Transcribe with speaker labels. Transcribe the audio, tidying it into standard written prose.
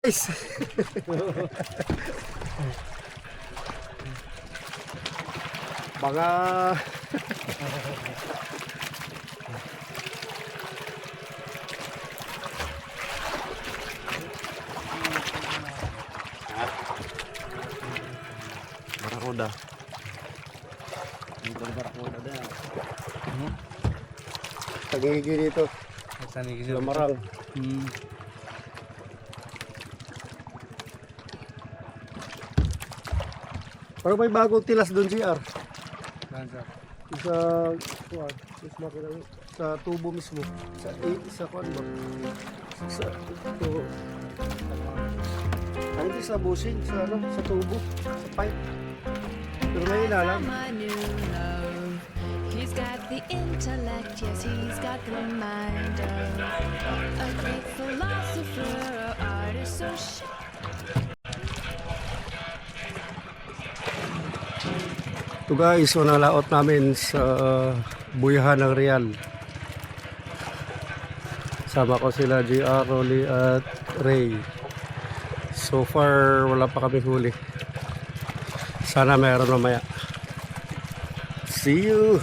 Speaker 1: Guys. Mga barakuda.
Speaker 2: Ito barakuda daw.
Speaker 1: Tagigigi dito. Lamarang. Pero may bagong tilas doon, CR. Sa kuwan, sa tubo mismo. Sa kuwan ba? Sa tubo. Ay, hindi sa busing, sa ano, sa tubo, sa pipe. Pero may ilalam.
Speaker 3: He's got the intellect, yes, he's got the mind of a great philosopher, artist, so
Speaker 1: Ito guys, unang laot namin sa buyahan ng Real. Sama ko sila JR, Rolly at Ray. So far wala pa kami huli. Sana meron mamaya. See you!